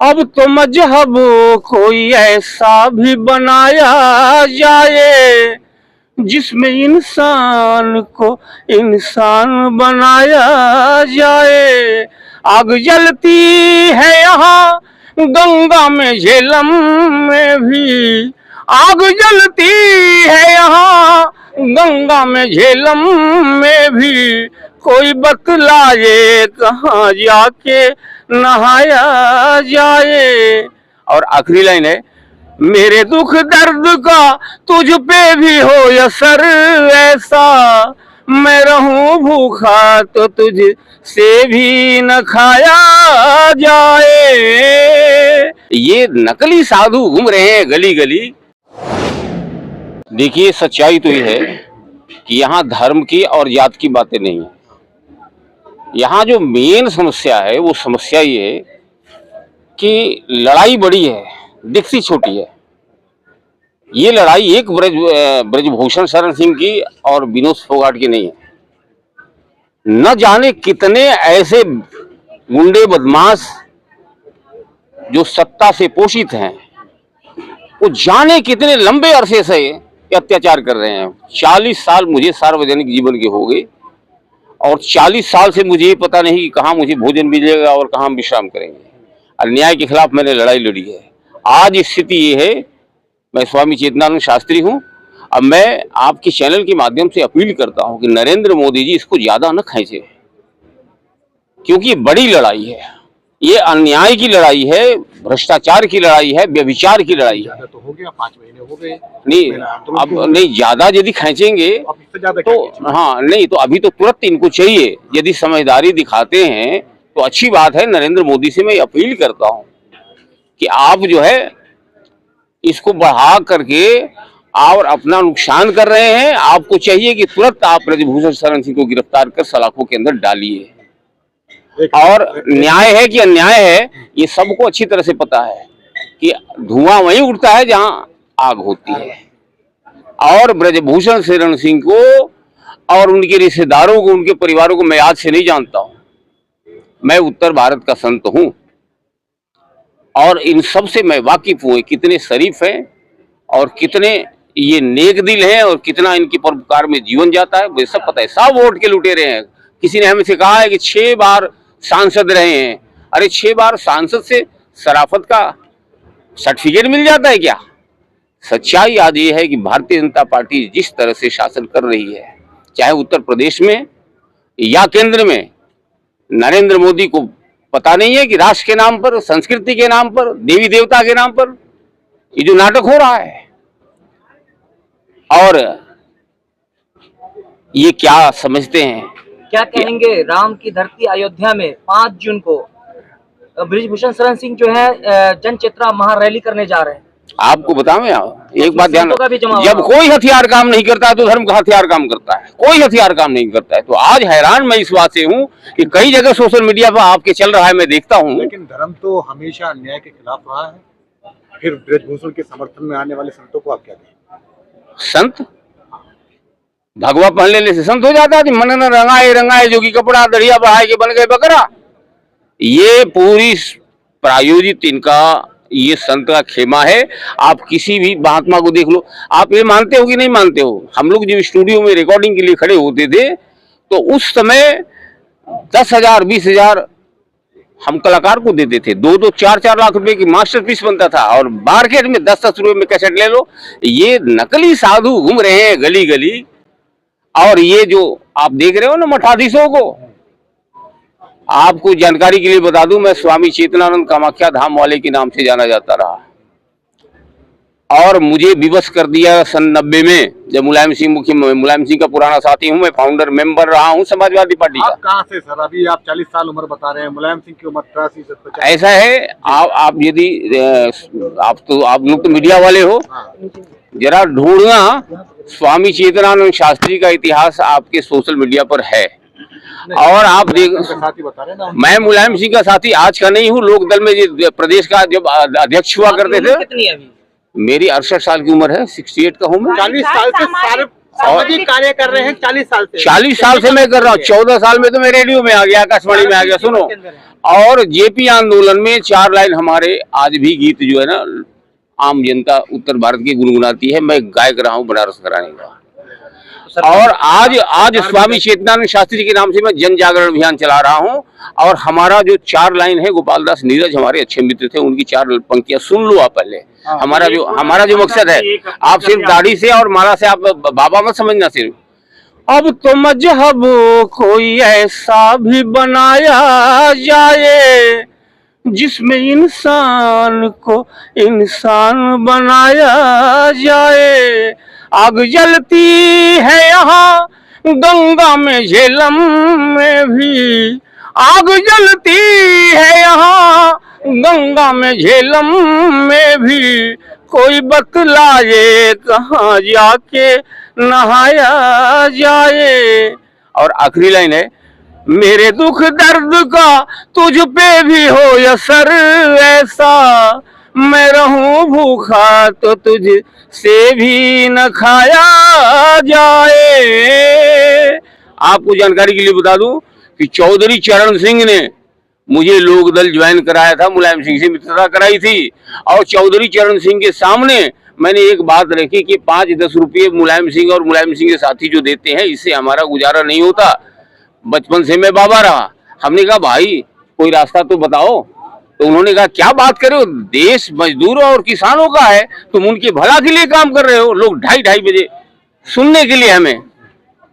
अब तो मजहब कोई ऐसा भी बनाया जाए जिसमें इंसान को इंसान बनाया जाए। आग जलती है यहाँ गंगा में झेलम में भी, आग जलती है यहाँ गंगा में झेलम में भी, कोई बतलाए कहाँ जाके नहाया जाए। और आखिरी लाइन है, मेरे दुख दर्द का तुझ पे भी हो असर ऐसा, मैं रहूं भूखा तो तुझ से भी न खाया जाए। ये नकली साधु घूम रहे हैं गली गली। देखिए सच्चाई तो ये है कि यहाँ धर्म की और जात की बातें नहीं है। यहाँ जो मेन समस्या है वो समस्या ये है कि लड़ाई बड़ी है, दिखती छोटी है। ये लड़ाई एक ब्रजभूषण शरण सिंह की और विनोद फोगाट की नहीं है। न जाने कितने ऐसे गुंडे बदमाश जो सत्ता से पोषित हैं, वो जाने कितने लंबे अरसे से अत्याचार कर रहे हैं। 40 साल मुझे सार्वजनिक जीवन के हो गए और 40 साल से मुझे ये पता नहीं कि कहाँ मुझे भोजन मिलेगा और कहाँ हम विश्राम करेंगे। अन्याय के खिलाफ मैंने लड़ाई लड़ी है। आज स्थिति ये है, मैं स्वामी चेतनानंद शास्त्री हूँ। अब मैं आपके चैनल के माध्यम से अपील करता हूँ कि नरेंद्र मोदी जी इसको ज्यादा न खींचे, क्योंकि ये बड़ी लड़ाई है। ये अन्याय की लड़ाई है, भ्रष्टाचार की लड़ाई है, व्यभिचार की लड़ाई है। तो हो गया, 5 महीने हो गए। नहीं, अब नहीं, ज्यादा यदि खींचेंगे तो हाँ नहीं, तो अभी तो तुरंत इनको चाहिए। यदि समझदारी दिखाते हैं तो अच्छी बात है। नरेंद्र मोदी से मैं अपील करता हूँ कि आप जो है इसको बढ़ा करके और अपना नुकसान कर रहे हैं। आपको चाहिए कि तुरंत आप ब्रजभूषण शरण सिंह को गिरफ्तार कर सलाखों के अंदर डालिए। और न्याय है कि अन्याय है, ये सबको अच्छी तरह से पता है कि धुआं वहीं उठता है जहां आग होती है। और ब्रजभूषण शरण सिंह को और उनके रिश्तेदारों को, उनके परिवारों को मैं आज से नहीं जानता हूं। मैं उत्तर भारत का संत हूं और इन सब से मैं वाकिफ हूं, कितने शरीफ हैं और कितने ये नेक दिल हैं और कितना इनके परोपकार में जीवन जाता है, मुझे सब पता है। सब वोट के लुटेरे हैं। किसी ने हमें से कहा है कि 6 बार सांसद रहे हैं। अरे 6 बार सांसद से शराफत का सर्टिफिकेट मिल जाता है क्या? सच्चाई आज ये है कि भारतीय जनता पार्टी जिस तरह से शासन कर रही है, चाहे उत्तर प्रदेश में या केंद्र में, नरेंद्र मोदी को पता नहीं है कि राष्ट्र के नाम पर, संस्कृति के नाम पर, देवी देवता के नाम पर ये जो नाटक हो रहा है। और ये क्या समझते हैं? क्या कहेंगे? राम की धरती अयोध्या में 5 जून को ब्रजभूषण शरण सिंह जो है जन चेतना महारैली करने जा रहे हैं। आपको बताऊं एक बात ध्यान, जब कोई हथियार काम नहीं करता है तो धर्म का हथियार काम करता है। कोई हथियार काम नहीं करता है। तो आज हैरान मैं इस बात से हूं कि कई जगह सोशल मीडिया पर आपके चल रहा है, मैं देखता हूं। लेकिन धर्म तो हमेशा अन्याय के खिलाफ रहा है। फिर ब्रजभूषण के समर्थन में आने वाले संतों को आप क्या कहें? संत भगवा पहन लेने से संत हो जाता है? मन न रंगाए रंगाए जोगी कपड़ा, दढ़िया बढ़ाए के बन गए बकरा। ये पूरी प्रायोजित इनका ये संत का खेमा है। आप किसी भी महात्मा को देख लो। आप ये मानते हो कि नहीं मानते हो, हम लोग जब स्टूडियो में रिकॉर्डिंग के लिए खड़े होते थे तो उस समय 10,000 20,000 हम कलाकार को देते थे। 2-2 4-4 लाख रुपए की मास्टरपीस बनता था और मार्केट में 10-10 रुपए में कैसेट ले लो। ये नकली साधु घूम रहे हैं गली गली। और ये जो आप देख रहे हो ना मठाधीशों को, आपको जानकारी के लिए बता दूं, मैं स्वामी चेतनानंद कामाख्या धाम वाले के नाम से जाना जाता रहा। और मुझे विवश कर दिया सन 90 में, जब मुलायम सिंह का पुराना साथी हूं मैं, फाउंडर मेंबर रहा हूं समाजवादी पार्टी का। आप कहां से सर? अभी आप 40 साल उम्र बता रहे हैं, मुलायम सिंह की उम्र 83-87। ऐसा है, आप यदि आप लोग तो मीडिया वाले हो, जरा ढूंढना स्वामी चेतनानंद शास्त्री का इतिहास आपके सोशल मीडिया पर है। और आप देख, मैं मुलायम सिंह का साथी आज का नहीं हूँ। लोक दल में प्रदेश का जब अध्यक्ष हुआ करते थे। कितनी है अभी? मेरी 68 साल की उम्र है, 68 का हूँ मैं। 40 साल से सारे सामाजिक कार्य कर रहे हैं 40 साल से। 40 साल से मैं कर रहा हूँ। 14 साल में तो मैं रेडियो में आ गया, आकाशवाणी में आ गया। सुनो, और जेपी आंदोलन में 4 लाइन हमारे आज भी गीत जो है ना आम जनता उत्तर भारत की गुनगुनाती है। मैं गायक रहा हूँ बनारस घराने का। और आज स्वामी चेतनानंद शास्त्री के नाम से मैं जन जागरण अभियान चला रहा हूं। और हमारा जो 4 लाइन है, गोपाल दास नीरज हमारे अच्छे मित्र थे, उनकी 4 पंक्तियां सुन लो आप पहले। हमारा जो मकसद है, आप सिर्फ दाढ़ी से और माला से आप बाबा मत समझना। सिर्फ अब तो मजहब कोई ऐसा भी बनाया जाए जिसमें इंसान को इंसान बनाया जाए। आग जलती है यहाँ गंगा में झेलम में भी, आग जलती है यहाँ गंगा में झेलम में भी, कोई बतलाए कहाँ जाके नहाया जाए। और आखिरी लाइन है, मेरे दुख दर्द का तुझ पे भी हो असर ऐसा, मैं रहूं भूखा तो तुझ से भी न खाया जाए। आपको जानकारी के लिए बता दूं कि चौधरी चरण सिंह ने मुझे लोकदल ज्वाइन कराया था, मुलायम सिंह से मित्रता कराई थी। और चौधरी चरण सिंह के सामने मैंने एक बात रखी कि 5-10 रुपये मुलायम सिंह और मुलायम सिंह के साथी जो देते हैं, इससे हमारा गुजारा नहीं होता। बचपन से मैं बाबा रहा। हमने कहा भाई कोई रास्ता तो बताओ। तो उन्होंने कहा क्या बात कर रहे हो, देश मजदूरों और किसानों का है, तुम उनके भला के लिए काम कर रहे हो। लोग 2:30 बजे सुनने के लिए हमें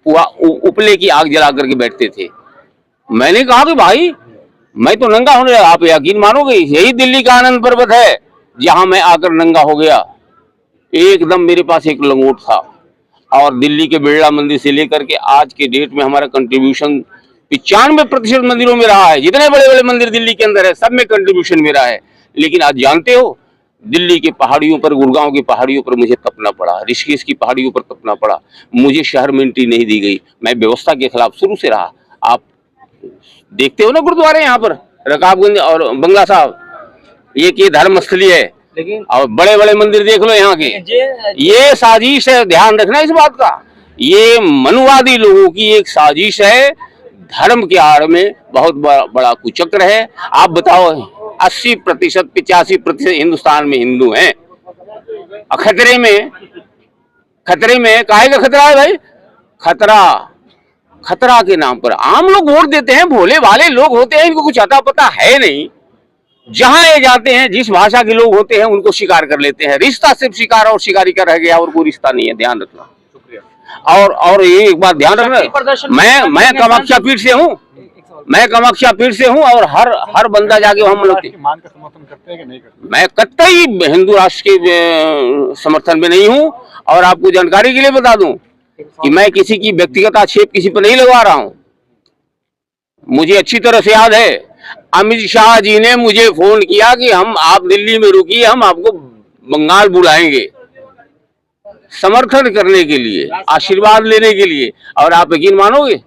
उपले की आग जला करके बैठते थे। मैंने कहा कि भाई मैं तो नंगा होने लगा। आप यकीन मानोगे, यही दिल्ली का आनंद पर्वत है जहां मैं आकर नंगा हो गया। एकदम मेरे पास एक लंगोट था। और दिल्ली के बिरला मंदिर से लेकर के आज के डेट में हमारा कंट्रीब्यूशन 95% मंदिरों में रहा है। जितने बड़े बड़े मंदिर दिल्ली के अंदर है, सब में कंट्रीब्यूशन मेरा है। लेकिन आज जानते हो, दिल्ली के पहाड़ियों पर, गुड़गांव की पहाड़ियों पर मुझे तपना पड़ा, ऋषिकेश की पहाड़ियों पर तपना पड़ा। मुझे शहर में एंट्री नहीं दी गई। मैं व्यवस्था के खिलाफ शुरू से रहा। आप देखते हो ना गुरुद्वारे यहाँ पर, रकाबगंज और बंगला साहब, ये धर्म स्थली है। लेकिन और बड़े बड़े मंदिर देख लो यहाँ के। ये साजिश है, ध्यान रखना इस बात का। ये मनुवादी लोगों की एक साजिश है। धर्म के आड़ में बहुत बड़ा कुचक्र है। आप बताओ, 80%, 85% हिंदुस्तान में हिंदू हैं। खतरे में काहे का खतरा है भाई? खतरा के नाम पर आम लोग वोट देते हैं। भोले भाले लोग होते हैं, इनको कुछ अता पता है नहीं। जहां ये जाते हैं, जिस भाषा के लोग होते हैं उनको शिकार कर लेते हैं। रिश्ता सिर्फ शिकार और शिकारी का रह गया, और कोई रिश्ता नहीं है। ध्यान रखना। और ये एक बात ध्यान रखना, मैं कामाख्या पीठ से हूँ। और हर बंदा जाके हम लोग मान का समर्थन करते हैं कि नहीं करते? मैं कतई हिंदू राष्ट्र के समर्थन में नहीं हूँ। और आपको जानकारी के लिए बता दूं कि मैं किसी की व्यक्तिगत आक्षेप किसी पर नहीं लगवा रहा हूँ। मुझे अच्छी तरह से याद है, अमित शाह जी ने मुझे फोन किया कि आप दिल्ली में रुकिए, हम आपको बंगाल बुलाएंगे समर्थन करने के लिए, आशीर्वाद लेने के लिए। और आप यकीन मानोगे,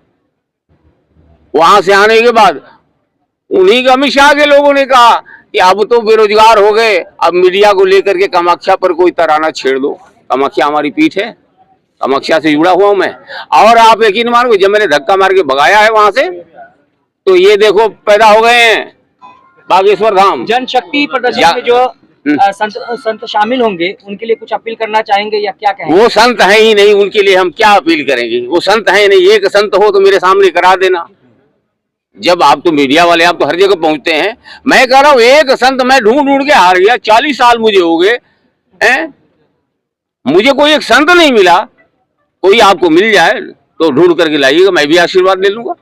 वहां से आने के बाद उन्हीं के अमित शाह के लोगों ने कहा कि अब तो बेरोजगार हो गए, अब मीडिया को लेकर के कामाख्या पर कोई तराना छेड़ दो। कामाख्या हमारी पीठ है, कामाख्या से जुड़ा हुआ हूं मैं। और आप यकीन मानोगे, जब मैंने धक्का मार के भगाया है वहां से, तो ये देखो पैदा हो गए हैं बागेश्वर धाम। जनशक्ति प्रदर्शन में जो संत शामिल होंगे, उनके लिए कुछ अपील करना चाहेंगे या क्या कहेंगे? वो संत है ही नहीं, उनके लिए हम क्या अपील करेंगे? वो संत है नहीं। एक संत हो तो मेरे सामने करा देना। जब आप तो मीडिया वाले, आप तो हर जगह पहुंचते हैं। मैं कह रहा हूँ, एक संत मैं ढूंढ के हार गया। 40 साल मुझे हो गए हैं, मुझे कोई एक संत नहीं मिला। कोई आपको मिल जाए तो ढूंढ करके लाइएगा, मैं भी आशीर्वाद ले लूंगा।